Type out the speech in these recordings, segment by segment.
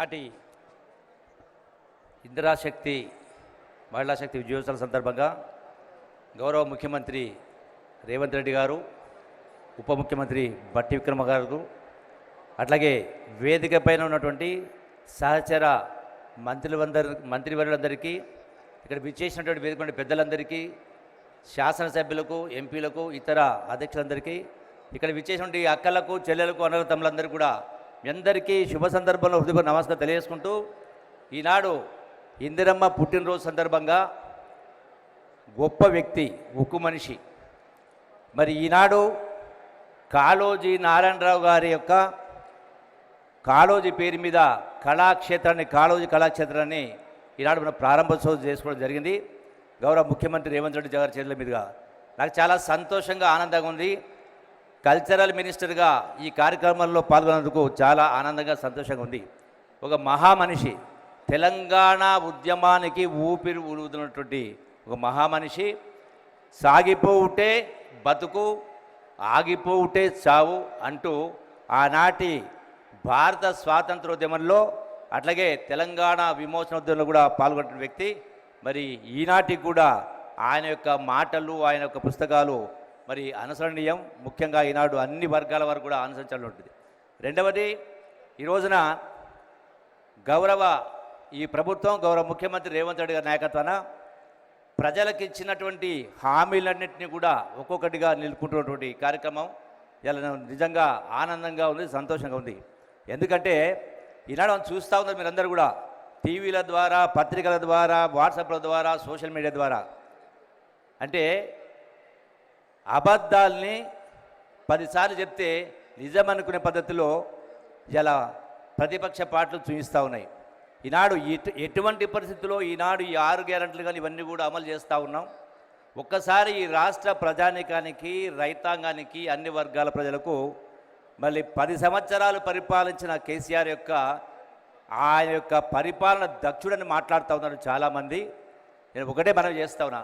నాటి ఇందిరాశక్తి మహిళా శక్తి విజయోత్సవాల సందర్భంగా గౌరవ ముఖ్యమంత్రి రేవంత్ రెడ్డి గారు, ఉప ముఖ్యమంత్రి బట్టి విక్రమ గారు, అట్లాగే వేదిక పైన ఉన్నటువంటి సహచర మంత్రివర్యులందరికీ, ఇక్కడ విచ్చేసినటువంటి వేదిక పెద్దలందరికీ, శాసనసభ్యులకు, ఎంపీలకు, ఇతర అధ్యక్షులందరికీ, ఇక్కడ విచ్చేసినటువంటి అక్కలకు, చెల్లెలకు, అన్నల తమ్ములందరికీ కూడా మీ అందరికీ శుభ సందర్భంలో హృదయపూర్వక నమస్కారం తెలియజేసుకుంటూ, ఈనాడు ఇందిరమ్మ పుట్టినరోజు సందర్భంగా గొప్ప వ్యక్తి, ఉక్కు మనిషి, మరి ఈనాడు కాళోజీ నారాయణరావు గారి యొక్క కాళోజీ పేరు మీద కళాక్షేత్రాన్ని, కాళోజీ కళాక్షేత్రాన్ని ఈనాడు మనం ప్రారంభోత్సవం చేసుకోవడం జరిగింది. గౌరవ ముఖ్యమంత్రి రేవంత్ రెడ్డి గారి చేతుల మీదుగా నాకు చాలా సంతోషంగా, ఆనందంగా ఉంది. కల్చరల్ మినిస్టర్గా ఈ కార్యక్రమంలో పాల్గొన్నందుకు చాలా ఆనందంగా, సంతోషంగా ఉంది. ఒక మహామనిషి, తెలంగాణ ఉద్యమానికి ఊపిరి ఊదుతున్నటువంటి ఒక మహామనిషి, సాగిపోవుటే బతుకు, ఆగిపోవుటే చావు అంటూ ఆనాటి భారత స్వాతంత్రోద్యమంలో, అట్లాగే తెలంగాణ విమోచనోద్యమంలో కూడా పాల్గొన్న వ్యక్తి. మరి ఈనాటికి కూడా ఆయన యొక్క మాటలు, ఆయన యొక్క పుస్తకాలు మరి అనుసరణీయం. ముఖ్యంగా ఈనాడు అన్ని వర్గాల వరకు కూడా అనుసరించాలని ఉంటుంది. రెండవది, ఈ రోజున ఈ ప్రభుత్వం, గౌరవ ముఖ్యమంత్రి రేవంత్ రెడ్డి గారి నాయకత్వాన ప్రజలకు ఇచ్చినటువంటి హామీలన్నింటినీ కూడా ఒక్కొక్కటిగా నిలుపుకుంటున్నటువంటి కార్యక్రమం ఇలా నిజంగా ఆనందంగా ఉంది, సంతోషంగా ఉంది. ఎందుకంటే ఈనాడు మనం చూస్తూ ఉన్నారు మీరందరూ కూడా, టీవీల ద్వారా, పత్రికల ద్వారా, వాట్సాప్ల ద్వారా, సోషల్ మీడియా ద్వారా, అంటే అబద్ధాల్ని 10 సార్లు చెప్తే నిజం అనుకునే పద్ధతిలో ఇలా ప్రతిపక్ష పార్టీలు చూపిస్తూ ఉన్నాయి. ఈనాడు ఎటువంటి పరిస్థితుల్లో ఈనాడు ఈ 6 గ్యారెంటీలు కానీ ఇవన్నీ కూడా అమలు చేస్తూ ఉన్నాం. ఒక్కసారి ఈ రాష్ట్ర ప్రజానికానికి, రైతాంగానికి, అన్ని వర్గాల ప్రజలకు మళ్ళీ 10 సంవత్సరాలు పరిపాలించిన కేసీఆర్ యొక్క ఆయన యొక్క పరిపాలన దక్షుడని మాట్లాడుతూ ఉన్నారు చాలామంది. నేను ఒకటే మనం చేస్తా ఉన్నా,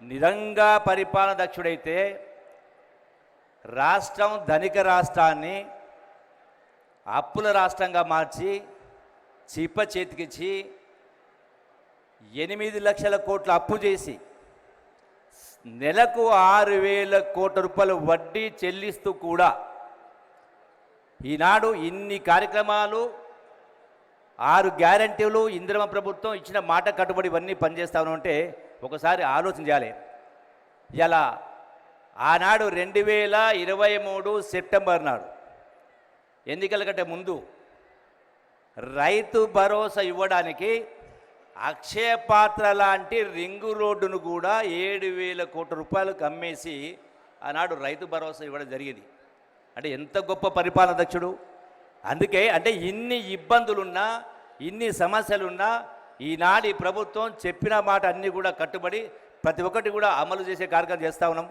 నిజంగా పరిపాలన దక్షుడైతే రాష్ట్రం, ధనిక రాష్ట్రాన్ని అప్పుల రాష్ట్రంగా మార్చి చిప్ప చేతికిచ్చి 8 లక్షల కోట్ల అప్పు చేసి నెలకు 6,000 కోట్ల రూపాయలు వడ్డీ చెల్లిస్తూ కూడా ఈనాడు ఇన్ని కార్యక్రమాలు, 6 గ్యారెంటీలు, ఇందిరమ్మ ప్రభుత్వం ఇచ్చిన మాట కట్టుబడి ఇవన్నీ పనిచేస్తా ఉంటే ఒకసారి ఆలోచన చేయాలి. ఇలా ఆనాడు 2023 సెప్టెంబర్ నాడు, ఎన్నికల కంటే ముందు, రైతు భరోసా ఇవ్వడానికి అక్షయ పాత్ర లాంటి రింగు రోడ్డును కూడా 7,000 కోట్ల రూపాయలకు అమ్మేసి ఆనాడు రైతు భరోసా ఇవ్వడం జరిగింది. అంటే ఎంత గొప్ప పరిపాలన దక్షుడు. అందుకే అంటే ఇన్ని ఇబ్బందులున్నా, ఇన్ని సమస్యలున్నా ఈనాడు ఈ ప్రభుత్వం చెప్పిన మాట అన్నీ కూడా కట్టుబడి ప్రతి ఒక్కటి కూడా అమలు చేసే కార్యక్రమం చేస్తూ ఉన్నాం.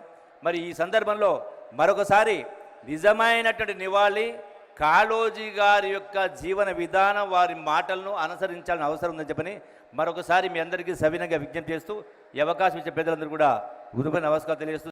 మరి ఈ సందర్భంలో మరొకసారి నిజమైనటువంటి నివాళి కాళోజీ గారి యొక్క జీవన విధానం, వారి మాటలను అనుసరించాలని అవసరం ఉందని చెప్పని మరొకసారి మీ అందరికీ సవినంగా విజ్ఞప్తి చేస్తూ, ఈ అవకాశం ఇచ్చే పెద్దలందరూ కూడా హృదయపూర్వక నమస్కారం తెలియజేస్తూ